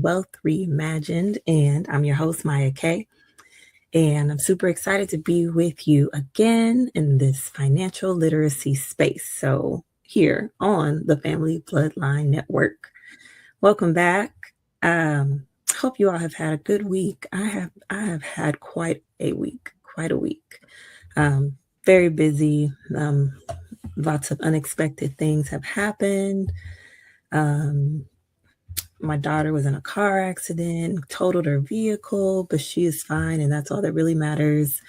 Wealth Reimagined, and I'm your host, Maya K. And I'm super excited to be with you again in this financial literacy space. So, here on the Family Bloodline Network. Welcome back. Hope you all have had a good week. I have had quite a week. Very busy. Lots of unexpected things have happened. My daughter was in a car accident, totaled her vehicle, but she is fine, and that's all that really matters.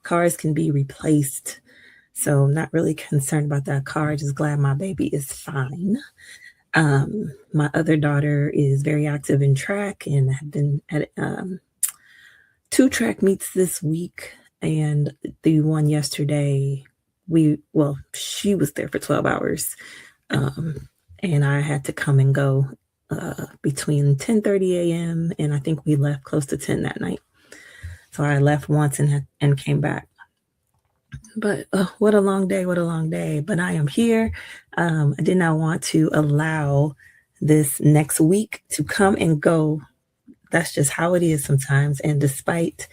Cars can be replaced, so I'm not really concerned about that car. Just glad my baby is fine. My other daughter is very active in track and have been at 2 track meets this week, and the one yesterday, she was there for 12 hours, and I had to come and go between 10:30 a.m. and I think we left close to 10 that night. So I left once and came back. But what a long day. But I am here. I did not want to allow this next week to come and go. That's just how it is sometimes. And despite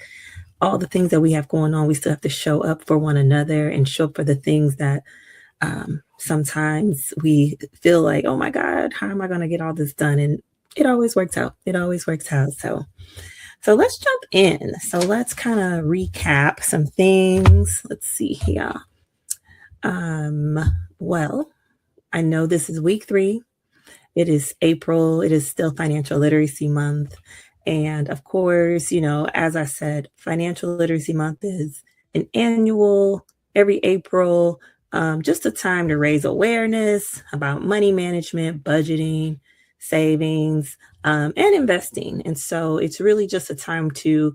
all the things that we have going on, we still have to show up for one another and show up for the things that sometimes we feel like, oh my God, how am I going to get all this done? And it always works out. So let's jump in. So let's kind of recap some things. Let's see here. Well, I know this is week 3. It is April. It is still Financial Literacy Month. And of course, as I said, Financial Literacy Month is an annual, every April, just a time to raise awareness about money management, budgeting, savings, and investing. And so it's really just a time to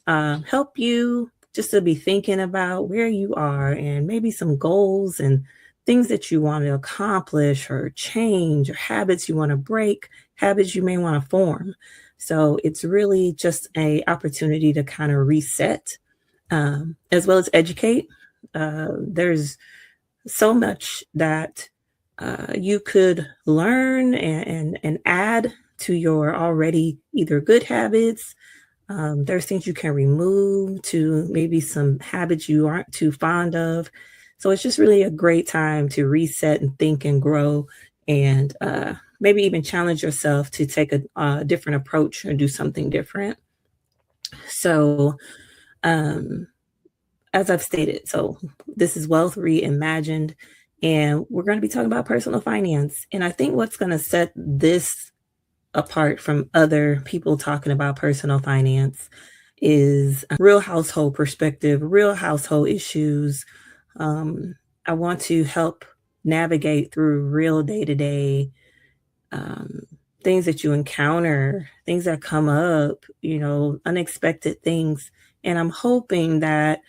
help you just to be thinking about where you are and maybe some goals and things that you want to accomplish or change, or habits you want to break, habits you may want to form. So it's really just an opportunity to kind of reset, as well as educate. There's so much that you could learn and add to your already either good habits. There's things you can remove to maybe some habits you aren't too fond of. So it's just really a great time to reset and think and grow, and maybe even challenge yourself to take a different approach or do something different. So as I've stated, so this is Wealth Reimagined, and we're going to be talking about personal finance. And I think what's going to set this apart from other people talking about personal finance is a real household perspective, real household issues. I want to help navigate through real day-to-day things that you encounter, things that come up, unexpected things. And I'm hoping that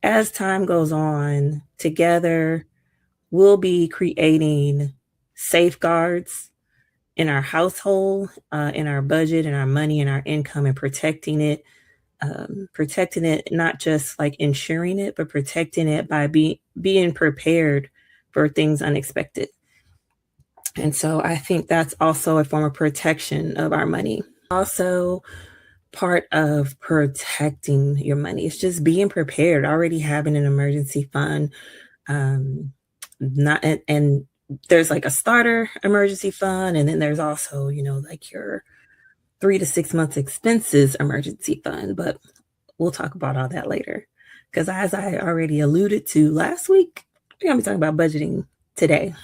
as time goes on, together, we'll be creating safeguards in our household, in our budget, in our money, in our income, and protecting it, not just like ensuring it, but protecting it by being prepared for things unexpected. And so I think that's also a form of protection of our money. Also, part of protecting your money is just being prepared, already having an emergency fund. And there's like a starter emergency fund, and then there's also, like your 3 to 6 months expenses emergency fund. But we'll talk about all that later, because as I already alluded to last week, we're gonna be talking about budgeting today.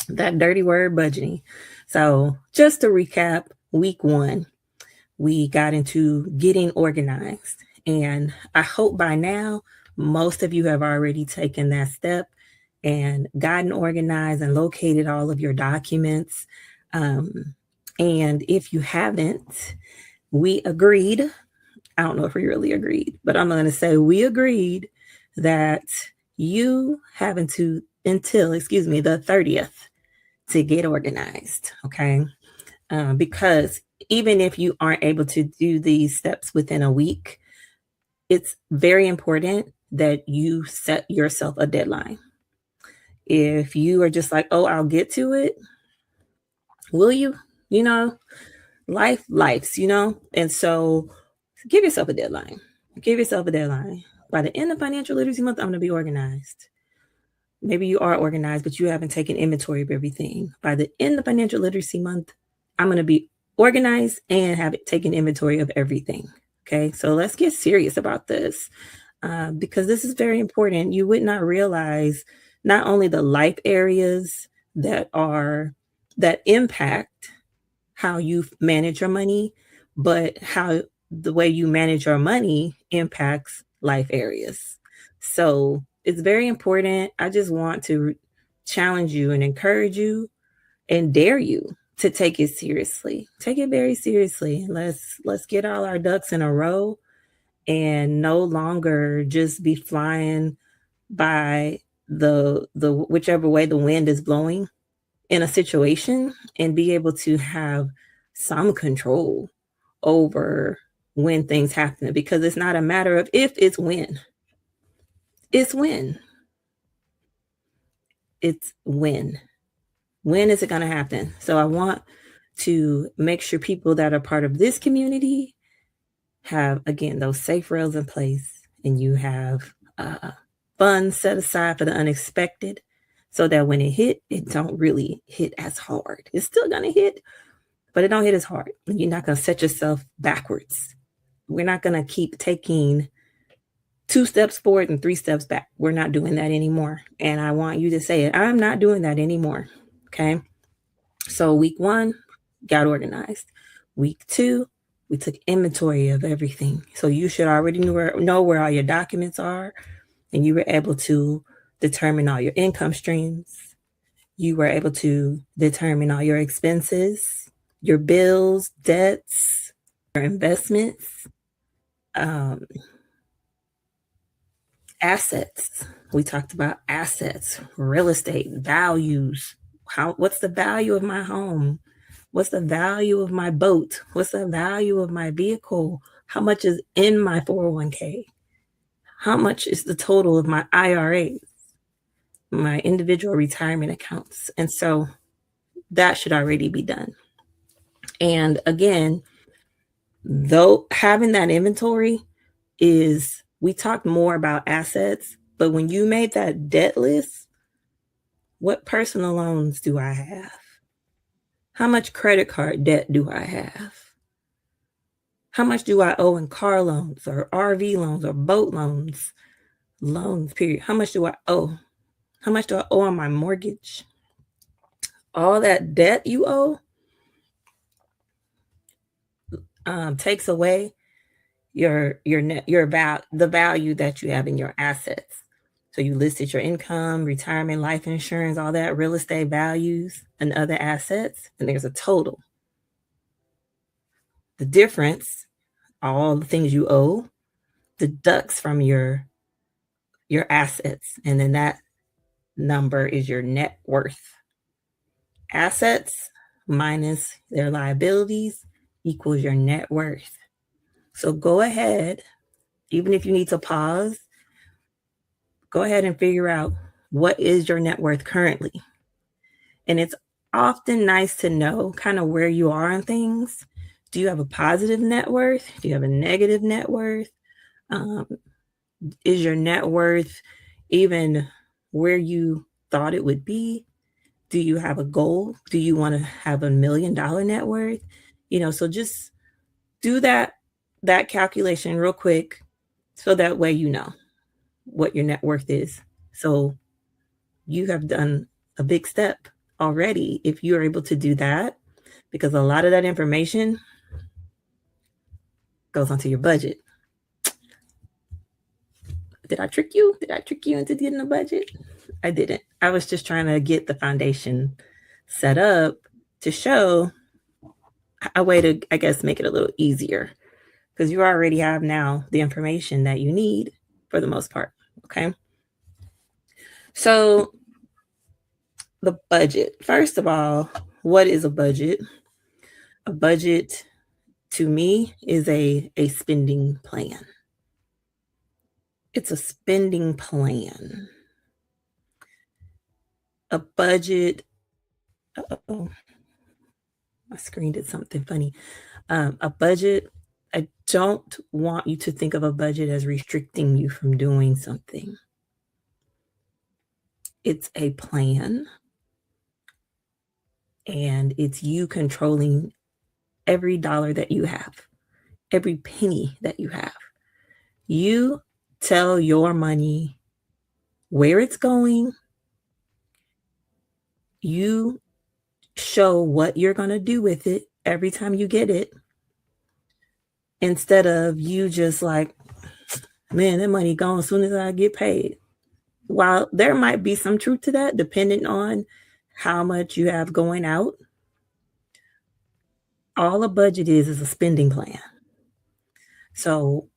That dirty word, budgeting. So just to recap, week 1, we got into getting organized. And I hope by now, most of you have already taken that step and gotten organized and located all of your documents. And if you haven't, we agreed. I don't know if we really agreed, but I'm going to say we agreed that you have until the 30th to get organized. Okay. Because even if you aren't able to do these steps within a week, it's very important that you set yourself a deadline. If you are just like, oh, I'll get to it, will you? Lifes. And so give yourself a deadline. Give yourself a deadline. By the end of financial literacy month, I'm going to be organized. Maybe you are organized, but you haven't taken inventory of everything. By the end of financial literacy month, I'm going to be organized and have taken inventory of everything. Okay, so let's get serious about this because this is very important. You would not realize not only the life areas that impact how you manage your money, but how the way you manage your money impacts life areas. So it's very important. I just want to challenge you and encourage you and dare you to take it seriously. Take it very seriously. Let's get all our ducks in a row and no longer just be flying by the whichever way the wind is blowing in a situation and be able to have some control over when things happen because it's not a matter of if, it's when. It's when. It's when. When is it going to happen? So I want to make sure people that are part of this community have, again, those safe rails in place, and you have funds set aside for the unexpected so that when it don't really hit as hard. It's still going to hit, but it don't hit as hard. You're not going to set yourself backwards. We're not going to keep taking 2 steps forward and 3 steps back. We're not doing that anymore. And I want you to say it. I'm not doing that anymore. Okay. So week 1, got organized. Week 2, we took inventory of everything. So you should already know where all your documents are, and you were able to determine all your income streams. You were able to determine all your expenses, your bills, debts, your investments, assets. We talked about assets, real estate, values. What's the value of my home? What's the value of my boat? What's the value of my vehicle? How much is in my 401k? How much is the total of my IRAs, my individual retirement accounts? And so that should already be done. And again, though having that inventory we talked more about assets, but when you made that debt list, what personal loans do I have? How much credit card debt do I have? How much do I owe in car loans or RV loans or boat loans? Loans, period. How much do I owe? How much do I owe on my mortgage? All that debt you owe takes away the value that you have in your assets. So you listed your income, retirement, life insurance, all that, real estate values, and other assets, and there's a total. The difference, all the things you owe, deducts from your assets, and then that number is your net worth. Assets minus their liabilities equals your net worth. So go ahead, even if you need to pause, go ahead and figure out what is your net worth currently. And it's often nice to know kind of where you are on things. Do you have a positive net worth? Do you have a negative net worth? Is your net worth even where you thought it would be? Do you have a goal? Do you want to have $1 million net worth? So just do that calculation real quick so that way you know what your net worth is. So you have done a big step already if you're able to do that, because a lot of that information goes onto your budget. Did I trick you? Did I trick you into getting a budget? I didn't. I was just trying to get the foundation set up to show a way to, I guess, make it a little easier, because you already have now the information that you need for the most part. Okay. So the budget, first of all, what is a budget? A budget to me is a spending plan. It's a spending plan. A budget. Uh-oh. My screen did something funny. A budget, I don't want you to think of a budget as restricting you from doing something. It's a plan, and it's you controlling every dollar that you have, every penny that you have. You tell your money where it's going. You show what you're going to do with it every time you get it, instead of you just like, man, that money gone as soon as I get paid. While there might be some truth to that, depending on how much you have going out, all a budget is a spending plan. So,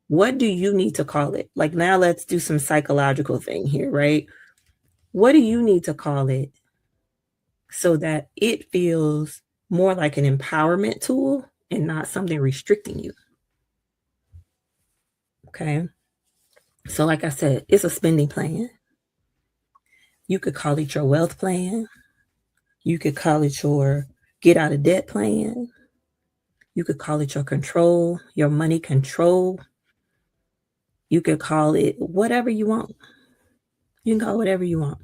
what do you need to call it? Like, now let's do some psychological thing here, right? What do you need to call it so that it feels more like an empowerment tool and not something restricting you? Okay. So, like I said, it's a spending plan. You could call it your wealth plan. You could call it your get out of debt plan. You could call it your control, your money control. You could call it whatever you want. You can call it whatever you want.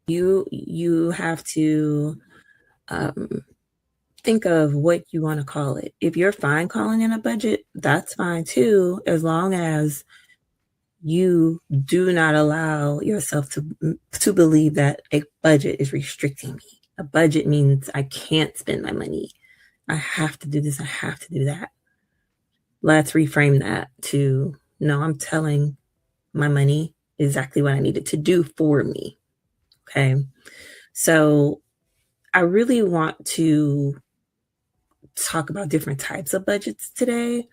You have to um, think of what you want to call it. If you're fine calling it a budget, that's fine too, as long as you do not allow yourself to believe that a budget is restricting me. A budget means I can't spend my money. I have to do this. I have to do that. Let's reframe that to no, I'm telling my money exactly what I need it to do for me. Okay. So I really want to talk about different types of budgets today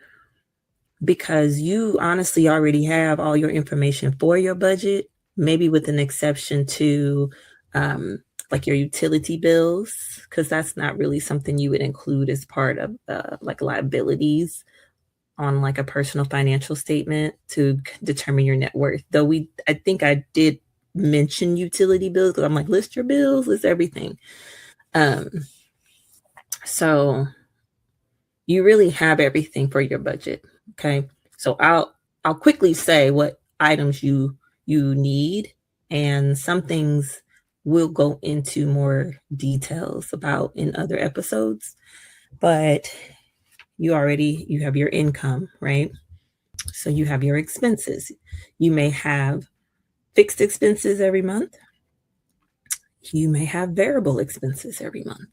because you honestly already have all your information for your budget, maybe with an exception to um, like your utility bills, because that's not really something you would include as part of like liabilities on like a personal financial statement to determine your net worth. Though I think I did mention utility bills because I'm like, list your bills, list everything. Um, so you really have everything for your budget. Okay. So I'll quickly say what items you need, and some things we'll go into more details about in other episodes. But you have your income, right? So you have your expenses. You may have fixed expenses every month. You may have variable expenses every month.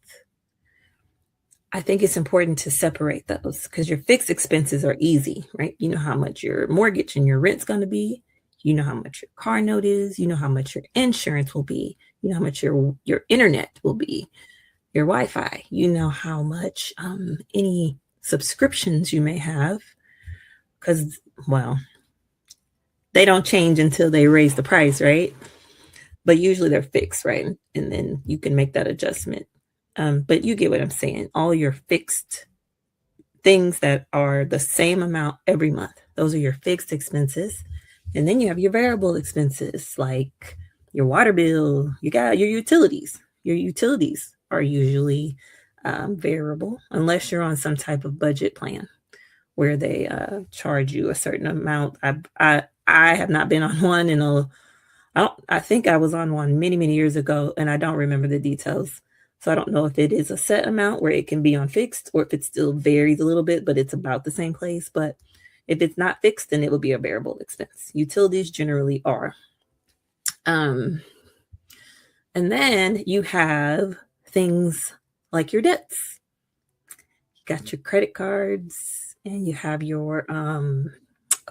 I think it's important to separate those because your fixed expenses are easy, right? You know how much your mortgage and your rent's going to be. You know how much your car note is. You know how much your insurance will be. You know how much your internet will be, your Wi-Fi. You know how much any subscriptions you may have because, well, they don't change until they raise the price, right? But usually they're fixed, right? And then you can make that adjustment. But you get what I'm saying. All your fixed things that are the same amount every month, those are your fixed expenses. And then you have your variable expenses like your water bill, you got your utilities. Your utilities are usually variable unless you're on some type of budget plan where they charge you a certain amount. I have not been on one in a I think I was on one many, many years ago, and I don't remember the details. So I don't know if it is a set amount where it can be on fixed or if it still varies a little bit, but it's about the same place. But if it's not fixed, then it will be a variable expense. Utilities generally are. Um, and then you have things like your debts. You got your credit cards and you have your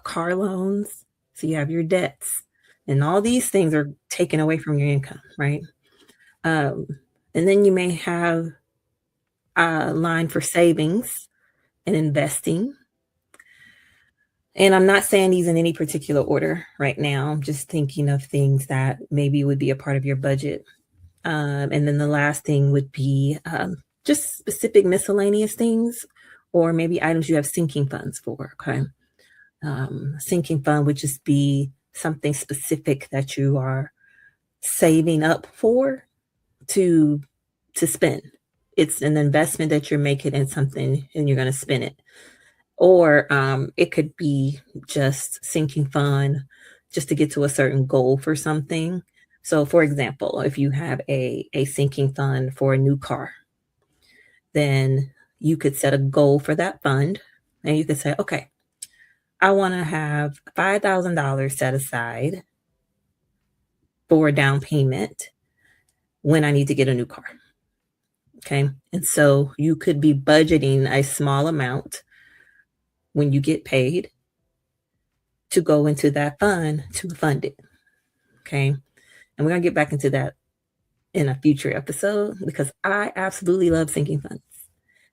car loans. So you have your debts. And all these things are taken away from your income, right? Um, and then you may have a line for savings and investing. And I'm not saying these in any particular order right now. I'm just thinking of things that maybe would be a part of your budget. And then the last thing would be just specific miscellaneous things, or maybe items you have sinking funds for. Okay. Sinking fund would just be something specific that you are saving up for to spend it's an investment that you're making in something and you're going to spend it. Or it could be just sinking fund just to get to a certain goal for something. So, for example, if you have a sinking fund for a new car, then you could set a goal for that fund and you could say, okay, I want to have $5,000 set aside for a down payment when I need to get a new car. Okay. And so you could be budgeting a small amount when you get paid to go into that fund to fund it. Okay. And we're going to get back into that in a future episode because I absolutely love sinking funds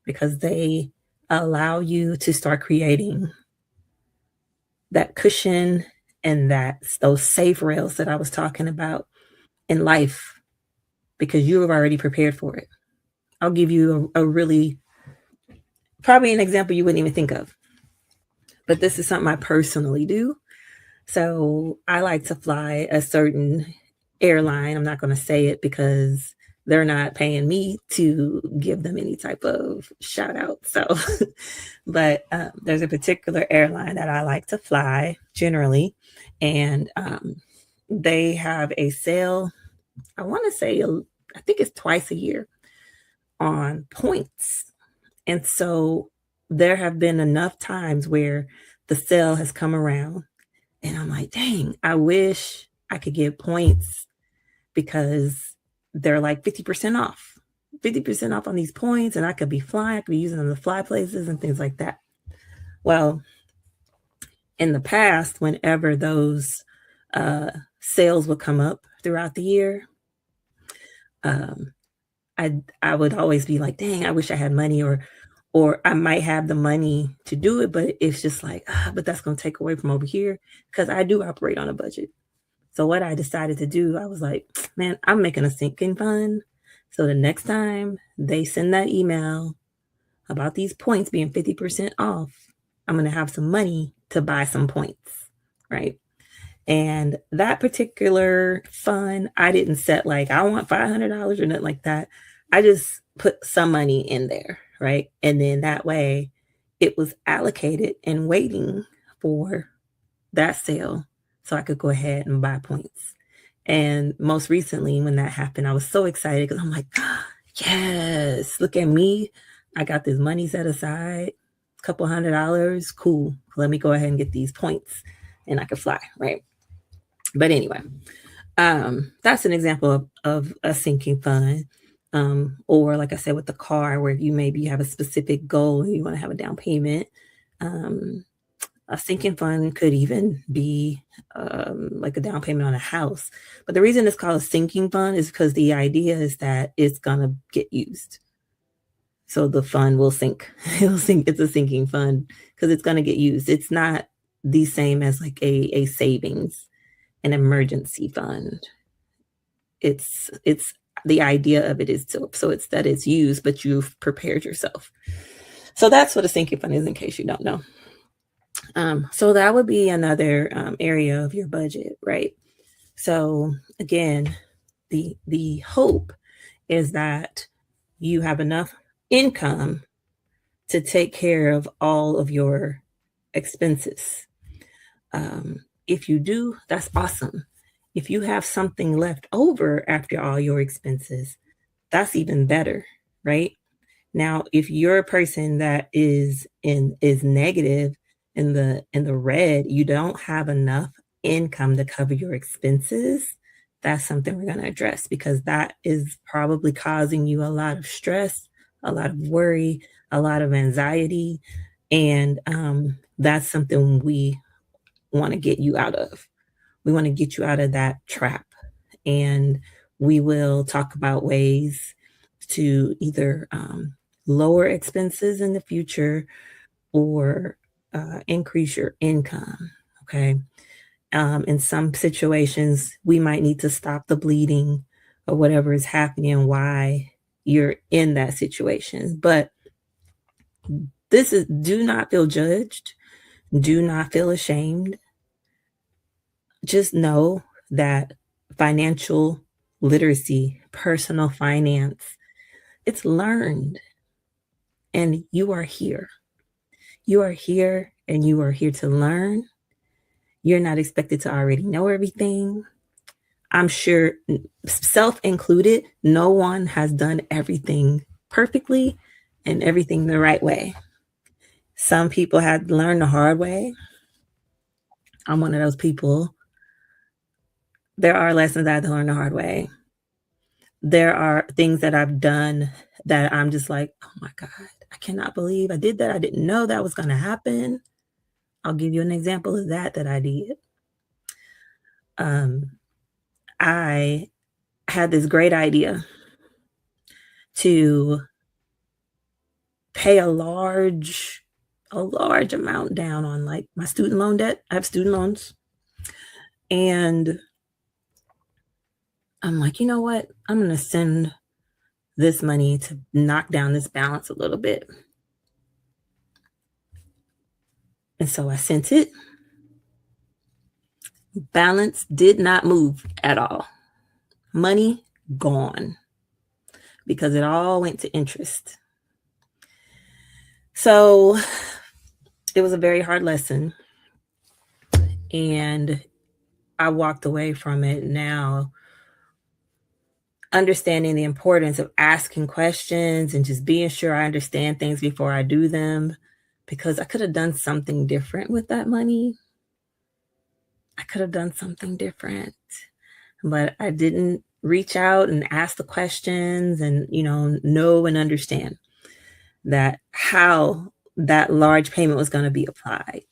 because they allow you to start creating that cushion and those safe rails that I was talking about in life because you have already prepared for it. I'll give you a really, probably an example you wouldn't even think of, but this is something I personally do. So I like to fly a certain airline. I'm not going to say it because they're not paying me to give them any type of shout out. So, but there's a particular airline that I like to fly generally, and they have a sale. I want to say, I think it's twice a year on points. And so there have been enough times where the sale has come around and I'm like, dang, I wish I could get points because they're like 50% off, 50% off on these points. And I could be flying, I could be using them to fly places and things like that. Well, in the past, whenever those sales would come up throughout the year, I would always be like, dang, I wish I had money or I might have the money to do it, but it's just like, but that's going to take away from over here because I do operate on a budget. So what I decided to do, I was like, man, I'm making a sinking fund. So the next time they send that email about these points being 50% off, I'm going to have some money to buy some points, right? And that particular fund, I didn't set like, I want $500 or nothing like that. I just put some money in there, right? And then that way it was allocated and waiting for that sale so I could go ahead and buy points. And most recently, when that happened, I was so excited because I'm like, yes, look at me. I got this money set aside, a couple $100. Cool. Let me go ahead and get these points and I could fly, right? But anyway, that's an example of a sinking fund. Or like I said, with the car, where you have a specific goal and you want to have a down payment. A sinking fund could even be like a down payment on a house. But the reason it's called a sinking fund is because the idea is that it's going to get used. So the fund will sink. It'll sink. It's a sinking fund because it's going to get used. It's not the same as like a savings, an emergency fund. It's the idea of it is so it's that it's used, but you've prepared yourself. So that's what a sinking fund is, in case you don't know. So that would be another area of your budget, right? So again, the hope is that you have enough income to take care of all of your expenses. If you do, that's awesome. If you have something left over after all your expenses, that's even better, right? Now, if you're a person that is negative in the red, you don't have enough income to cover your expenses, that's something we're going to address because that is probably causing you a lot of stress, a lot of worry, a lot of anxiety, and that's something we want to get you out of. We want to get you out of that trap, and we will talk about ways to either lower expenses in the future or increase your income. Okay. In some situations, we might need to stop the bleeding or whatever is happening, why you're in that situation. But do not feel judged. Do not feel ashamed. Just know that financial literacy, personal finance, It's learned, and you are here. You are here, and you are here to learn. You're not expected to already know everything. I'm sure, self included, no one has done everything perfectly and everything the right way. Some people had to learn the hard way. I'm one of those people. There are lessons I had to learn the hard way. There are things that I've done that I'm just like, oh my God, I cannot believe I did that. I didn't know that was going to happen. I'll give you an example of that I did. Um, I had this great idea to pay a large amount down on like my student loan debt. I have student loans. And I'm like, you know what? I'm going to send this money to knock down this balance a little bit. And so I sent it. Balance did not move at all. Money gone because it all went to interest. So it was a very hard lesson. And I walked away from it now understanding the importance of asking questions and just being sure I understand things before I do them, because I could have done something different with that money. I could have done something different, but I didn't reach out and ask the questions and, know and understand that how that large payment was going to be applied.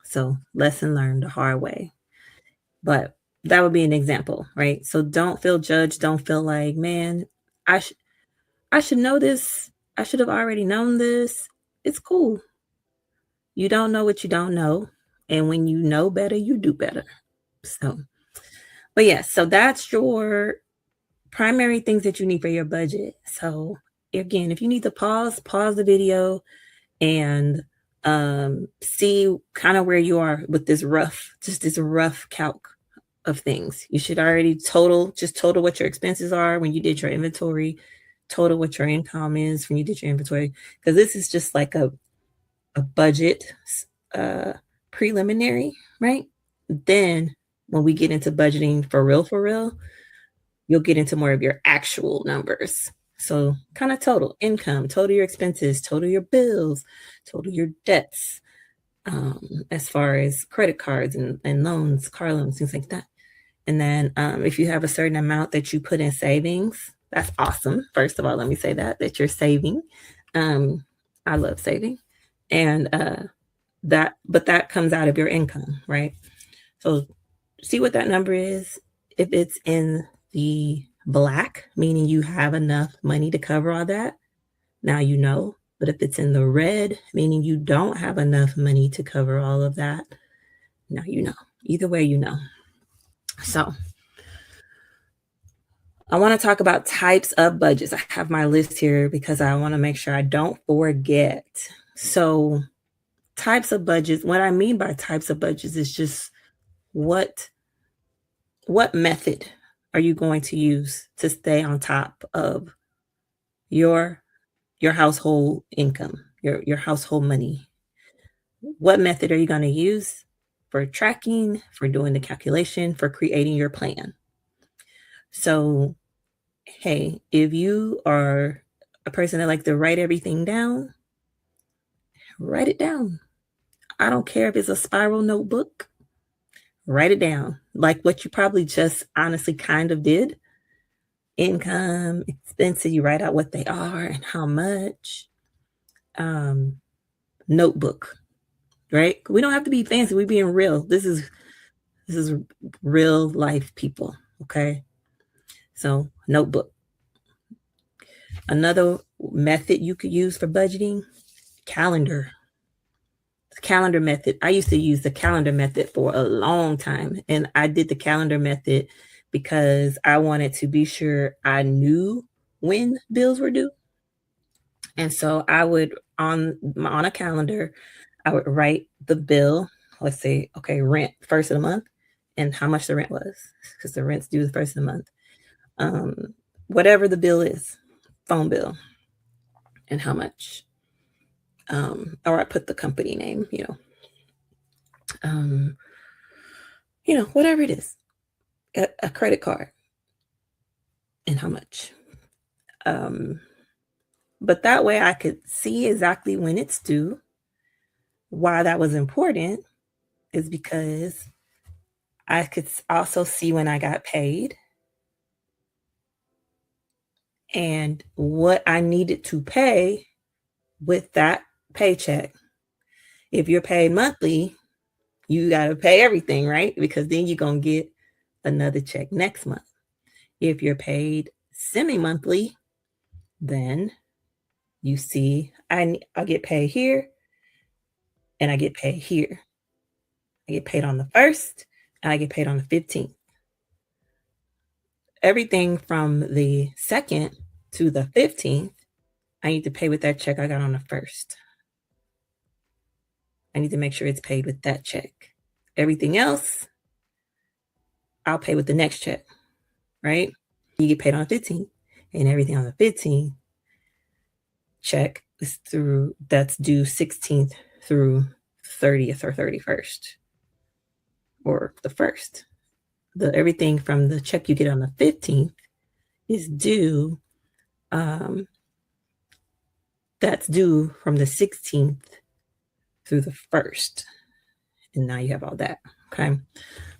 So lesson learned the hard way. But that would be an example, right? So don't feel judged. Don't feel like, man, I should know this. I should have already known this. It's cool. You don't know what you don't know. And when you know better, you do better. So, but yes, so that's your primary things that you need for your budget. So again, if you need to pause the video and see kind of where you are with this rough calc of things. You should already total what your expenses are when you did your inventory, total what your income is when you did your inventory, because this is just like a budget preliminary, right? Then when we get into budgeting for real, you'll get into more of your actual numbers. So kind of total income, total your expenses, total your bills, total your debts, as far as credit cards and loans, car loans, things like that. And then if you have a certain amount that you put in savings, that's awesome. First of all, let me say that you're saving. I love saving. And that comes out of your income, right? So see what that number is. If it's in the black, meaning you have enough money to cover all that, now you know. But if it's in the red, meaning you don't have enough money to cover all of that, now you know. Either way, you know. So I want to talk about types of budgets. I have my list here because I want to make sure I don't forget. So types of budgets, what I mean by types of budgets is just what method are you going to use to stay on top of your household income, your household money? What method are you going to use for tracking, for doing the calculation, for creating your plan? So, hey, if you are a person that likes to write everything down, write it down. I don't care if it's a spiral notebook. Write it down. Like what you probably just honestly kind of did. Income, expenses, you write out what they are and how much. Notebook, right? We don't have to be fancy. We're being real. This is real life people, okay? So notebook. Another method you could use for budgeting, calendar. The calendar method. I used to use the calendar method for a long time. And I did the calendar method because I wanted to be sure I knew when bills were due. And so I would, on a calendar, I would write the bill. Let's say, okay, rent first of the month and how much the rent was, because the rent's due the first of the month. Whatever the bill is, phone bill and how much, or I put the company name, um, whatever it is, a credit card and how much. Um, but that way I could see exactly when it's due. Why that was important is because I could also see when I got paid and what I needed to pay with that paycheck. If you're paid monthly, you got to pay everything, right? Because then you're going to get another check next month. If you're paid semi-monthly, then you see I get paid here and I get paid here. I get paid on the 1st and I get paid on the 15th. Everything from the 2nd to the 15th, I need to pay with that check I got on the 1st. I need to make sure it's paid with that check. Everything else, I'll pay with the next check, right? You get paid on the 15th, and everything on the 15th check is that's due 16th through 30th or 31st or the 1st. Everything from the check you get on the 15th is due, that's due from the 16th through the 1st. And now you have all that, okay?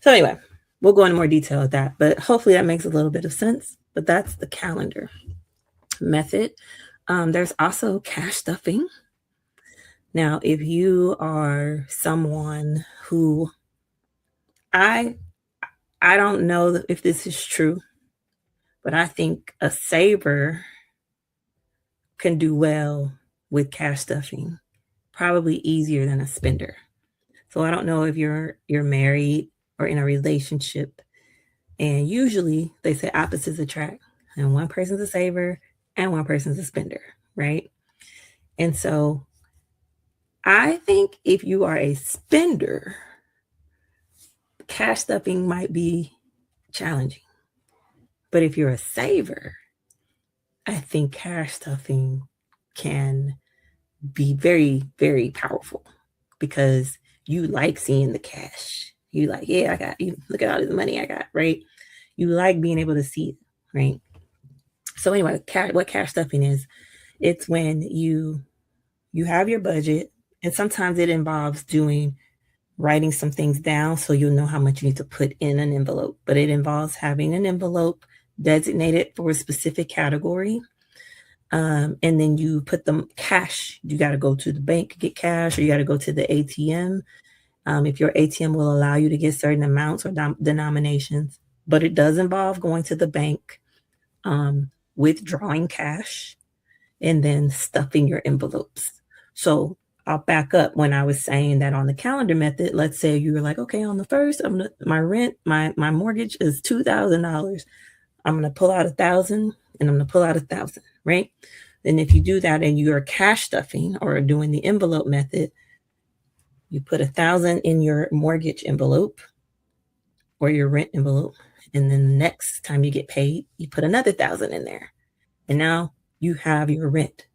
So anyway, we'll go into more detail at that, but hopefully that makes a little bit of sense. But that's the calendar method. There's also cash stuffing. Now, if you are someone who I don't know if this is true, but I think a saver can do well with cash stuffing, probably easier than a spender. So I don't know if you're married or in a relationship, and usually they say opposites attract, and one person's a saver and one person's a spender, right? And so I think if you are a spender, cash stuffing might be challenging. But if you're a saver, I think cash stuffing can be very, very powerful because you like seeing the cash. You like, yeah, I got you. Look at all this money I got, right? You like being able to see it, right? So anyway, what cash stuffing is, it's when you have your budget, and sometimes it involves writing some things down so you'll know how much you need to put in an envelope. But it involves having an envelope designated for a specific category. And then you put the cash. You got to go to the bank to get cash, or you got to go to the ATM. If your ATM will allow you to get certain amounts or denominations, but it does involve going to the bank, withdrawing cash, and then stuffing your envelopes. So I'll back up. When I was saying that on the calendar method, let's say you were like, okay, on the 1st, my mortgage is $2,000. I'm going to pull out 1,000 and I'm going to pull out 1,000, right? And if you do that and you are cash stuffing or doing the envelope method, you put 1,000 in your mortgage envelope or your rent envelope. And then the next time you get paid, you put another 1,000 in there. And now you have your rent.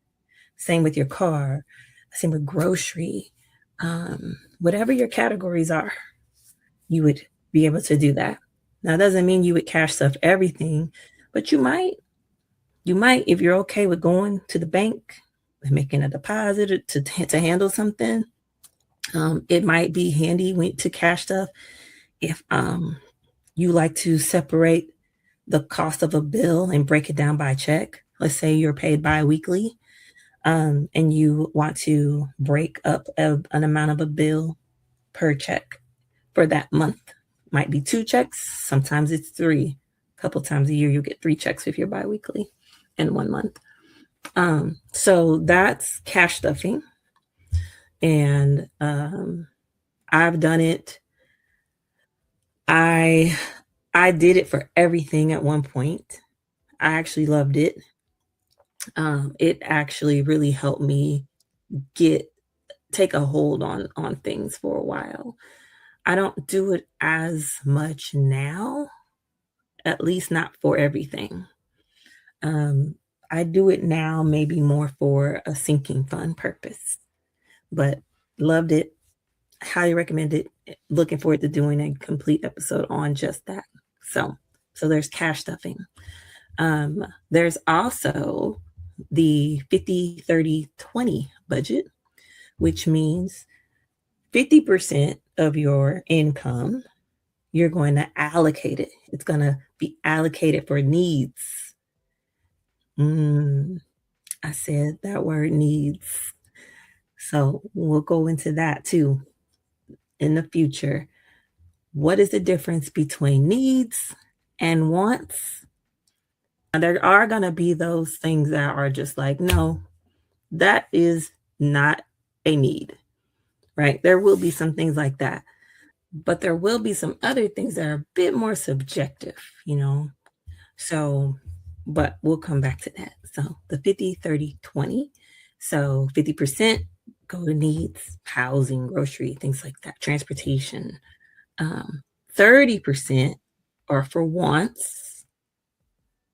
Same with your car, same with grocery, whatever your categories are, you would be able to do that. Now, it doesn't mean you would cash stuff everything, but you might, if you're okay with going to the bank and making a deposit to handle something. It might be handy to cash stuff if you like to separate the cost of a bill and break it down by check. Let's say you're paid bi-weekly, and you want to break up an amount of a bill per check for that month. Might be 2 checks, sometimes it's 3. A couple times a year you'll get 3 checks if you're bi-weekly in 1 month. So that's cash stuffing. And I've done it. I did it for everything at one point. I actually loved it. It actually really helped me take a hold on things for a while. I don't do it as much now, at least not for everything. I do it now maybe more for a sinking fund purpose, but loved it. Highly recommend it. Looking forward to doing a complete episode on just that. So, so there's cash stuffing. There's also the 50/30/20 budget, which means 50% of your income, you're going to allocate it. It's going to be allocated for needs. Mm, I said that word needs. So we'll go into that too in the future. What is the difference between needs and wants? There are going to be those things that are just like, no, that is not a need, right? There will be some things like that, but there will be some other things that are a bit more subjective, you know? So, but we'll come back to that. So the 50/30/20. So 50% go to needs, housing, grocery, things like that, transportation. 30% are for wants,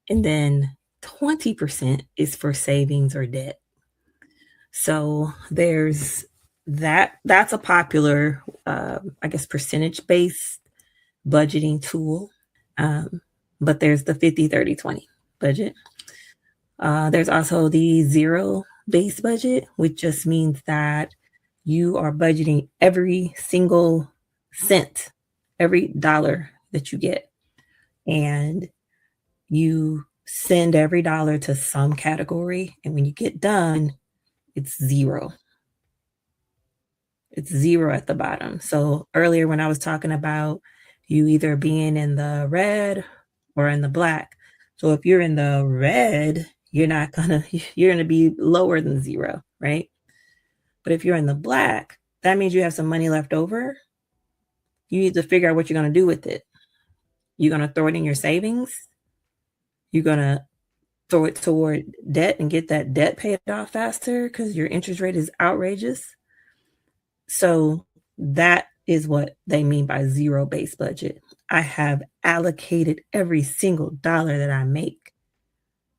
and then 20% is for savings or debt. So there's that's a popular, I guess, percentage based budgeting tool. Um, but there's the 50/30/20 budget. There's also the zero based budget, which just means that you are budgeting every single cent, every dollar that you get, and you send every dollar to some category. And when you get done, it's zero. It's zero at the bottom. So earlier when I was talking about you either being in the red or in the black. So if you're in the red, you're gonna be lower than zero, right? But if you're in the black, that means you have some money left over. You need to figure out what you're gonna do with it. You're gonna throw it in your savings. You're gonna throw it toward debt and get that debt paid off faster because your interest rate is outrageous. So that is what they mean by zero based budget. I have allocated every single dollar that I make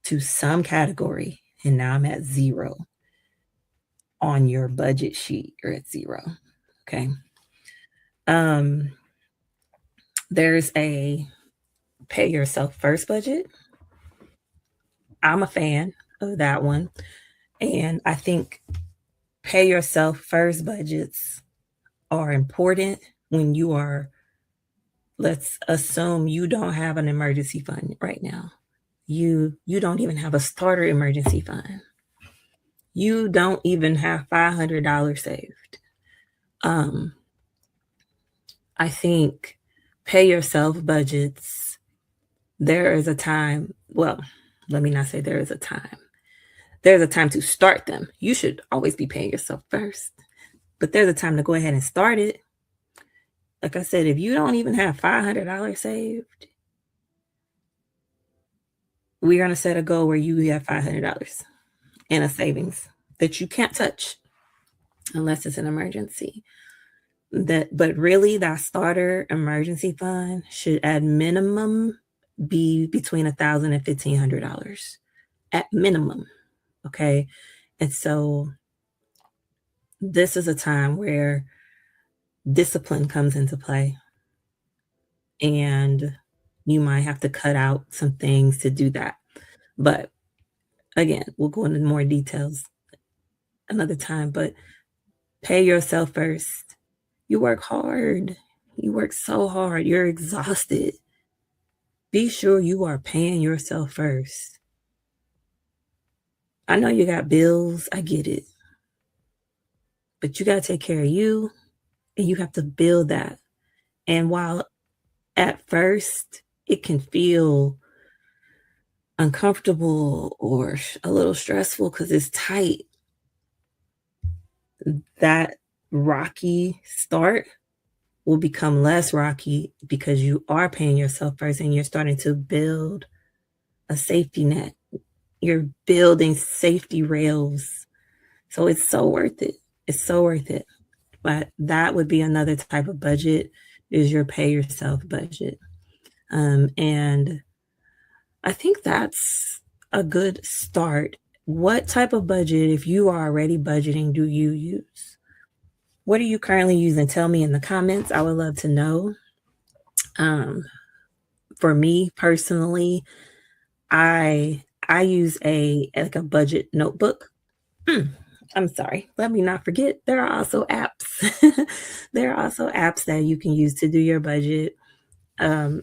to some category, and now I'm at zero. On your budget sheet, you're at zero. Okay. Um, there's a pay yourself first budget. I'm a fan of that one. And I think pay yourself first budgets are important when you are, let's assume you don't have an emergency fund right now. You don't even have a starter emergency fund. You don't even have $500 saved. Um, I think pay yourself budgets, there is a time, well, let me not say there is a time. There's a time to start them. You should always be paying yourself first, but there's a time to go ahead and start it. Like I said, if you don't even have $500 saved, we're going to set a goal where you have $500 in a savings that you can't touch unless it's an emergency. But really, that starter emergency fund should at minimum be between $1,000 and $1,500 at minimum. Okay. And so this is a time where discipline comes into play, and you might have to cut out some things to do that. But again, we'll go into more details another time. But pay yourself first. You work hard. You work so hard. You're exhausted. Be sure you are paying yourself first. I know you got bills. I get it. But you got to take care of you, and you have to build that. And while at first it can feel uncomfortable or a little stressful because it's tight, that rocky start will become less rocky because you are paying yourself first and you're starting to build a safety net. You're building safety rails. So it's so worth it. It's so worth it. But that would be another type of budget, is your pay yourself budget. And I think that's a good start. What type of budget, if you are already budgeting, do you use? What are you currently using? Tell me in the comments. I would love to know. Um, for me personally, I use a like a budget notebook. Mm, I'm sorry. Let me not forget there are also apps. There are also apps that you can use to do your budget. Um,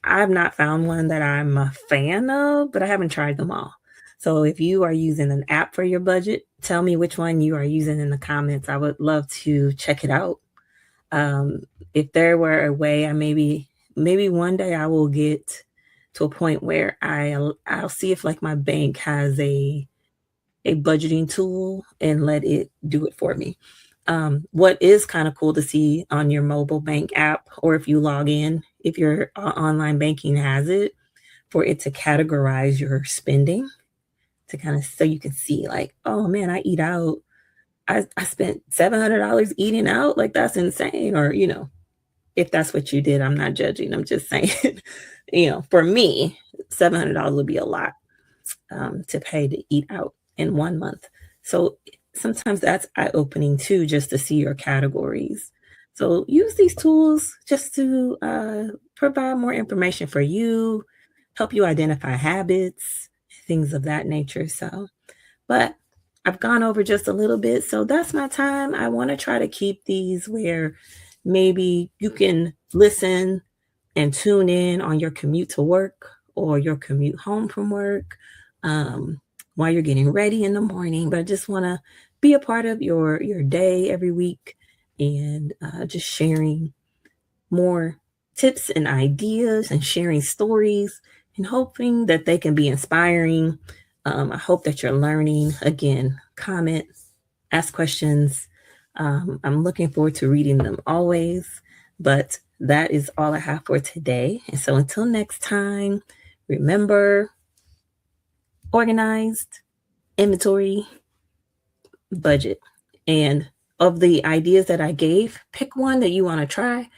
I've not found one that I'm a fan of, but I haven't tried them all. So if you are using an app for your budget, tell me which one you are using in the comments. I would love to check it out. Um, if there were a way, maybe one day I will get to a point where I'll see if like my bank has a budgeting tool and let it do it for me. What is kind of cool to see on your mobile bank app, or if you log in, if your online banking has it, for it to categorize your spending to kind of so you can see like, oh man, I eat out. I spent $700 eating out. Like that's insane. Or, if that's what you did, I'm not judging. I'm just saying, for me, $700 would be a lot to pay to eat out in 1 month. So sometimes that's eye opening too, just to see your categories. So use these tools just to provide more information for you, help you identify habits, things of that nature. But I've gone over just a little bit. So that's my time. I want to try to keep these where maybe you can listen and tune in on your commute to work or your commute home from work, um, while you're getting ready in the morning. But I just want to be a part of your day every week and just sharing more tips and ideas and sharing stories and hoping that they can be inspiring. I hope that you're learning. Again, comment, ask questions. I'm looking forward to reading them always. But that is all I have for today. And so until next time, remember, organized, inventory, budget. And of the ideas that I gave, pick one that you want to try.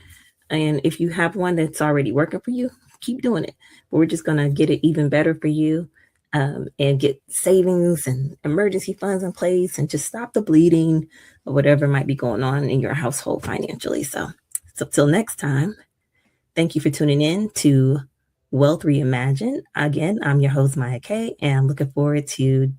And if you have one that's already working for you, keep doing it. But we're just going to get it even better for you, and get savings and emergency funds in place and just stop the bleeding or whatever might be going on in your household financially. So till next time, thank you for tuning in to Wealth Reimagined. Again, I'm your host, Maya Kay, and I'm looking forward to